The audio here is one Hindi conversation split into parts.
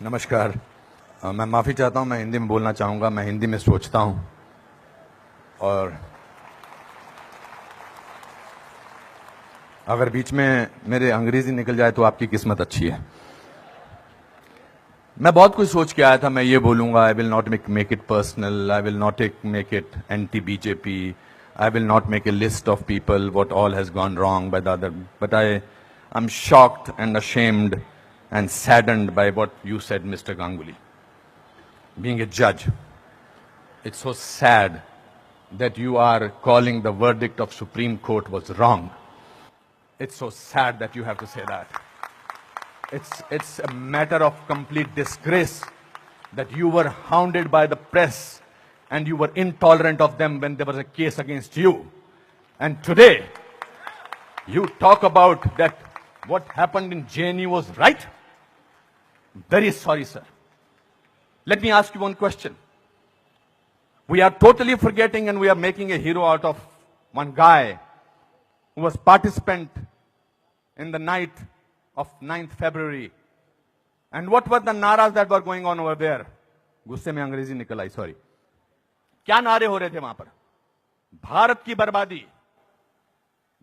नमस्कार। मैं माफ़ी चाहता हूं, मैं हिंदी में बोलना चाहूँगा। मैं हिंदी में सोचता हूं और अगर बीच में मेरे अंग्रेजी निकल जाए तो आपकी किस्मत अच्छी है। मैं बहुत कुछ सोच के आया था। मैं ये बोलूँगा, I will not make it personal, I will not make it anti BJP, I will not make a list of people what all has gone wrong by the other, but I am shocked and ashamed and saddened by what you said, Mr. Ganguly. Being a judge, it's so sad that you are calling the verdict of Supreme Court was wrong. It's so sad that you have to say that. It's a matter of complete disgrace that you were hounded by the press and you were intolerant of them when there was a case against you. And today, you talk about that what happened in JNU was right? Very sorry, sir. Let me ask you one question. We are totally forgetting and we are making a hero out of one guy who was participant in the night of 9th February. And what were the naras that were going on over there? गुस्से में अंग्रेजी निकल आई, सॉरी। क्या नारे हो रहे थे वहां पर? भारत की बर्बादी।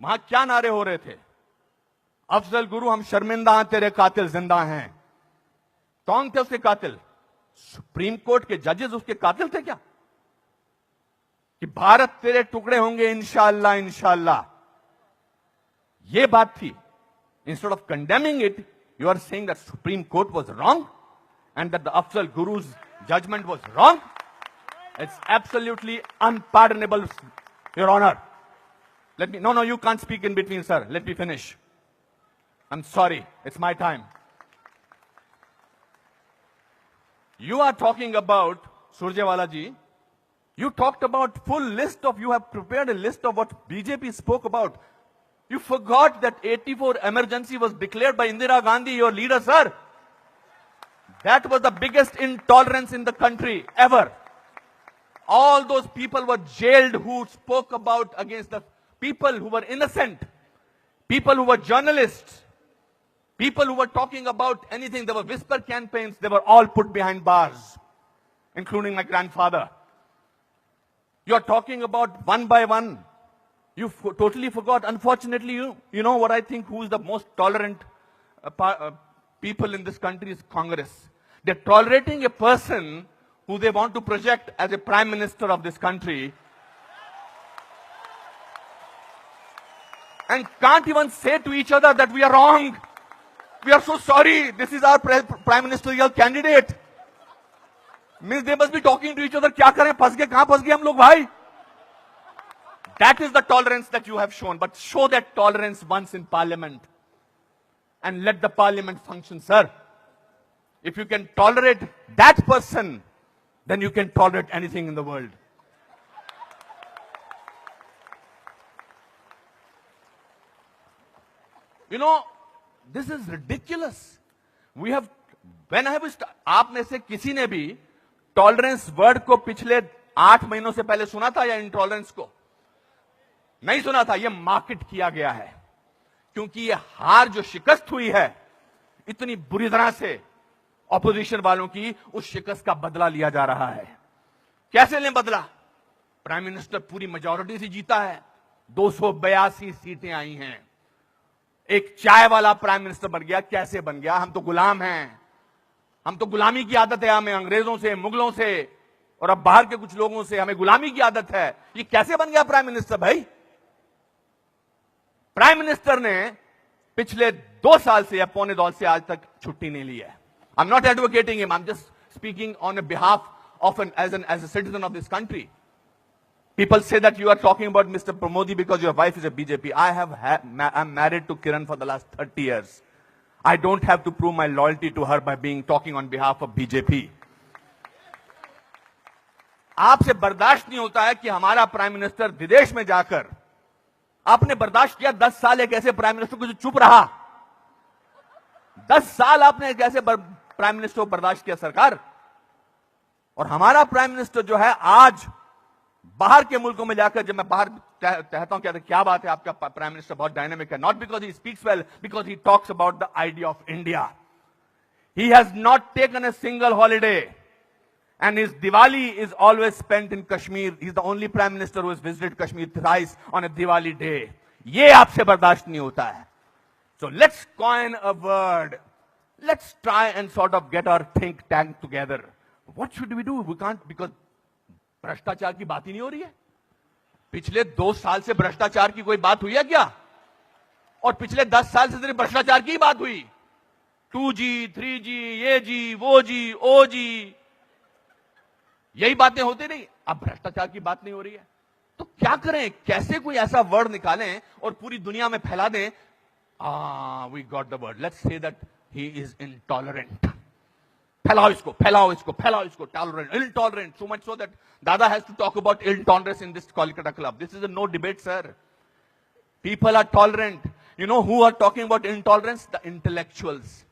वहां क्या नारे हो रहे थे? अफजल गुरु, हम शर्मिंदा हैं, तेरे कातिल जिंदा हैं। कौन थे उसके कातिल? सुप्रीम कोर्ट के जजेस उसके कातिल थे क्या? कि भारत तेरे टुकड़े होंगे इंशाअल्लाह इंशाअल्लाह, ये बात थी। Instead of condemning it, you are saying that Supreme Court was wrong and that the Afzal Guru's judgment was wrong. It's absolutely unpardonable, Your Honor. No, you can't speak in between, sir. Let me finish. I'm sorry. It's my time. You are talking about, Surjewala ji, you talked about you have prepared a list of what BJP spoke about. You forgot that 84 emergency was declared by Indira Gandhi, your leader, sir. That was the biggest intolerance in the country ever. All those people were jailed who spoke about against the people who were innocent, people who were journalists, people who were talking about anything. There were whisper campaigns. They were all put behind bars, including my grandfather. You are talking about one by one. You totally forgot. Unfortunately, you know what I think, who is the most tolerant people in this country is Congress. They're tolerating a person who they want to project as a prime minister of this country and can't even say to each other that we are wrong. We are so sorry. This is our prime ministerial candidate. Means they must be talking to each other. क्या करें? फंस गए, कहां फंस गए हम लोग भाई? That is the tolerance that you have shown. But show that tolerance once in parliament and let the parliament function, sir. If you can tolerate that person, then you can tolerate anything in the world. You know, this is ridiculous. We have, when I was, आप में से किसी ने भी टॉलरेंस वर्ड को पिछले 8 महीनों से पहले सुना था या इंटॉलरेंस को? नहीं सुना था। यह मार्केट किया गया है क्योंकि यह हार जो शिकस्त हुई है इतनी बुरी तरह से ऑपोजिशन वालों की, उस शिकस्त का बदला लिया जा रहा है। कैसे लें बदला? प्राइम मिनिस्टर पूरी मेजॉरिटी से जीता है, 282 सीटें आई हैं। एक चाय वाला प्राइम मिनिस्टर बन गया। कैसे बन गया? हम तो गुलाम हैं। हम तो गुलामी की आदत है हमें, अंग्रेजों से, मुगलों से और अब बाहर के कुछ लोगों से हमें गुलामी की आदत है। ये कैसे बन गया प्राइम मिनिस्टर भाई? प्राइम मिनिस्टर ने पिछले 2 साल से या पौने 2 से आज तक छुट्टी नहीं ली है। I am not advocating him, I am just speaking on a behalf of as a citizen of this country. People say that you are talking about Mr. Pramodi because your wife is a BJP. I'm married to Kiran for the last 30 years. I don't have to prove my loyalty to her by talking on behalf of BJP. आपसे बर्दाश्त नहीं होता है कि हमारा प्राइम मिनिस्टर विदेश में जाकर, आपने बर्दाश्त किया 10 साल एक ऐसे प्राइम मिनिस्टर को जो चुप रहा। 10 साल आपने एक ऐसे प्राइम मिनिस्टर को बर्दाश्त किया सरकार, और हमारा प्राइम मिनिस्टर जो है आज बाहर के मुल्कों में जाकर, जब मैं बाहर कहता हूं क्या बात है आपका प्राइम मिनिस्टर बहुत डायनामिक है, not because he speaks well, because he talks about the idea of India. He has not taken a single holiday. And his Diwali is always spent in Kashmir. He's the only prime minister who has visited Kashmir thrice on a Diwali day. ये आपसे बर्दाश्त नहीं होता है. So let's coin a word. Let's try and sort of get our think tank together. What should we do? We can't, because भ्रष्टाचार की बात ही नहीं हो रही है. पिछले 2 साल से भ्रष्टाचार की कोई बात हुई है क्या? और पिछले 10 साल से सिर्फ भ्रष्टाचार की बात हुई. 2G, 3G, ये जी, वो जी, ओ जी, यही बातें होती नहीं. अब भ्रष्टाचार की बात नहीं हो रही है, तो क्या करें? कैसे कोई ऐसा वर्ड निकालें और पूरी दुनिया में फैला दें? We got the word. Let's say that he is intolerant. फैलाओ इसको, फैलाओ इसको, फैलाओ इसको. Tolerant, intolerant, so much so that Dada has to talk about intolerance in this Kolkata club. This is a no debate, sir. People are tolerant. You know who are talking about intolerance? The intellectuals,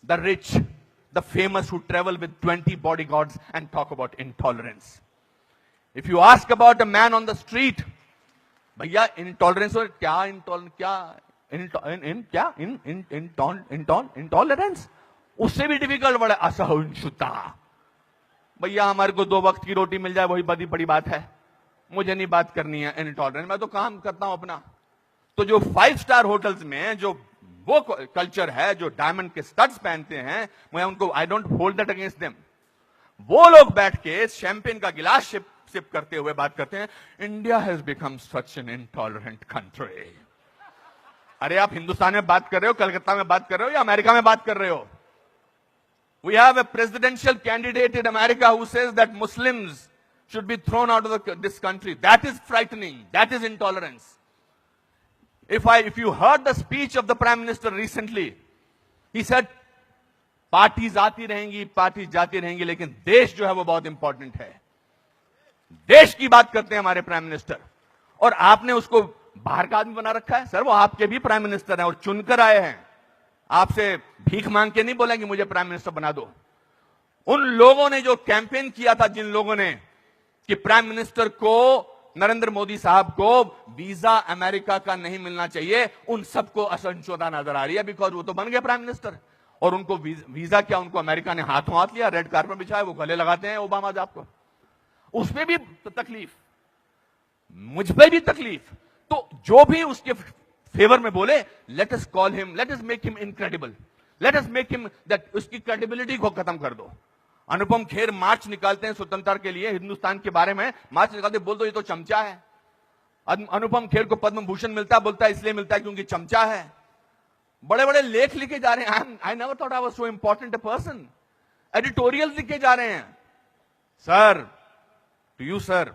the rich, the famous who travel with 20 bodyguards and talk about intolerance. If you ask about a man on the street, भैया intolerance और क्या intolerance, उससे भी डिफिकल्ट वर्ड है असहिष्णुता. भैया हमारे को 2 वक्त की रोटी मिल जाए वही बड़ी बात है, मुझे नहीं बात करनी है इंटॉलरेंस. मैं तो काम करता हूं अपना. तो जो 5 स्टार होटल्स में जो वो कल्चर है, जो डायमंड के स्टड्स पहनते हैं, मैं उनको I don't hold that against them. वो लोग बैठ के शैंपेन का गिलास सिप करते हुए बात करते हैं, India has become such an intolerant country. अरे आप हिंदुस्तान में बात कर रहे हो, कलकत्ता में बात कर रहे हो या अमेरिका में बात कर रहे हो? We have a presidential candidate in America who says that Muslims should be thrown out of this country. That is frightening. That is intolerance. If you heard the speech of the Prime Minister recently, he said, parties आती रहेंगी, पार्टीज जाती रहेंगी, लेकिन देश जो है वो बहुत इंपॉर्टेंट है. देश की बात करते हैं हमारे प्राइम मिनिस्टर, और आपने उसको बाहर का आदमी बना रखा है. सर वो आपके भी प्राइम मिनिस्टर हैं और चुनकर आए हैं. आपसे भीख मांग के नहीं बोलेंगे मुझे प्राइम मिनिस्टर बना दो. उन लोगों ने जो कैंपेन किया था, जिन लोगों ने कि प्राइम मिनिस्टर को, नरेंद्र मोदी साहब को वीजा अमेरिका का नहीं मिलना चाहिए, उन सबको असहिष्णुता नजर आ रही है. बिकॉज वो तो बन गए प्राइम मिनिस्टर, और उनको वीजा क्या, उनको अमेरिका ने हाथों हाथ लिया, रेड कार्पेट बिछाया, वो गले लगाते हैं ओबामा साहब को. उसमें भी तकलीफ, मुझ पे भी तकलीफ. तो जो भी उसके फेवर में बोले, let us call him, let us make him incredible, let us make him that, उसकी क्रेडिबिलिटी को खत्म कर दो. अनुपम खेर मार्च निकालते हैं स्वतंत्रता के लिए, हिंदुस्तान के बारे में मार्च निकालते, बोल दो ये तो चमचा है. अनुपम खेर को पद्म भूषण मिलता, बोलता है इसलिए मिलता है क्योंकि चमचा है. बड़े बड़े लेख लिखे जा रहे हैं. I never thought I was so important a person. Editorial लिखे जा रहे हैं. सर, टू यू सर,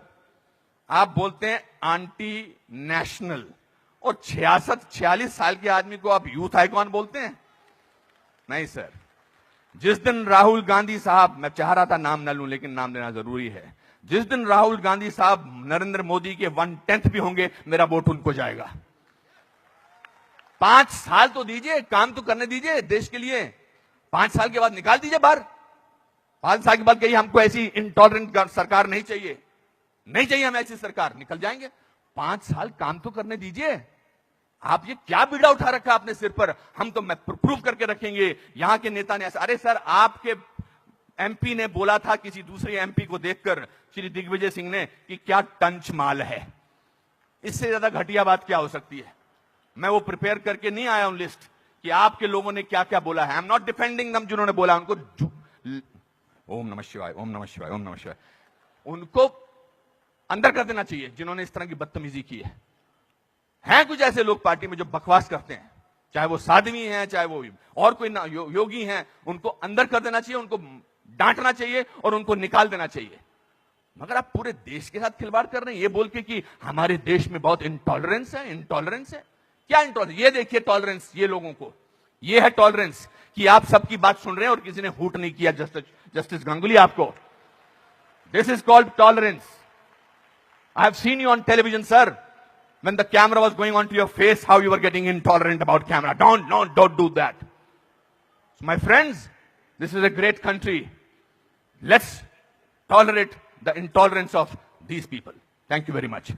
आप बोलते हैं एंटी नेशनल, और 46 साल के आदमी को आप यूथ आइकॉन बोलते हैं? नहीं सर. जिस दिन राहुल गांधी साहब, मैं चाह रहा था नाम न लूं लेकिन नाम लेना जरूरी है, जिस दिन राहुल गांधी साहब नरेंद्र मोदी के 1/10 भी होंगे, मेरा वोट उनको जाएगा. 5 साल तो दीजिए, काम तो करने दीजिए देश के लिए. 5 साल के बाद निकाल दीजिए बाहर. 5 साल के बाद कहिए हमको ऐसी इंटॉलरेंट सरकार नहीं चाहिए, नहीं चाहिए हमें ऐसी सरकार, निकल जाएंगे. 5 साल काम तो करने दीजिए. आप ये क्या बीड़ा उठा रखा है अपने सिर पर? हम तो मैं प्रूव करके रखेंगे, यहां के नेता ने ऐसा. अरे सर, आपके एमपी ने बोला था किसी दूसरे एमपी को देखकर, श्री दिग्विजय सिंह ने, कि क्या टंच माल है. इससे ज्यादा घटिया बात क्या हो सकती है? मैं वो प्रिपेयर करके नहीं आया हूं लिस्ट कि आपके लोगों ने क्या क्या बोला है. आई एम नॉट डिफेंडिंग दम. जिन्होंने बोला उनको ओम नमः शिवाय, ओम नमः शिवाय, ओम नमः शिवाय, उनको अंदर कर देना चाहिए जिन्होंने इस तरह की बदतमीजी की है. हैं कुछ ऐसे लोग पार्टी में जो बकवास करते हैं, चाहे वो साध्वी हैं, चाहे वो और कोई ना योगी हैं, उनको अंदर कर देना चाहिए, उनको डांटना चाहिए और उनको निकाल देना चाहिए. मगर आप पूरे देश के साथ खिलवाड़ कर रहे हैं ये बोल के कि हमारे देश में बहुत इंटॉलरेंस है. इंटॉलरेंस है क्या? इंटॉलरेंस, ये देखिए टॉलरेंस, ये लोगों को, ये है टॉलरेंस कि आप सबकी बात सुन रहे हैं और किसी ने हूट नहीं किया. जस्टिस गांगुली आपको, this is called tolerance. I have seen you on television sir, when the camera was going on to your face, how you were getting intolerant about camera. Don't do that. So my friends, this is a great country. Let's tolerate the intolerance of these people. Thank you very much.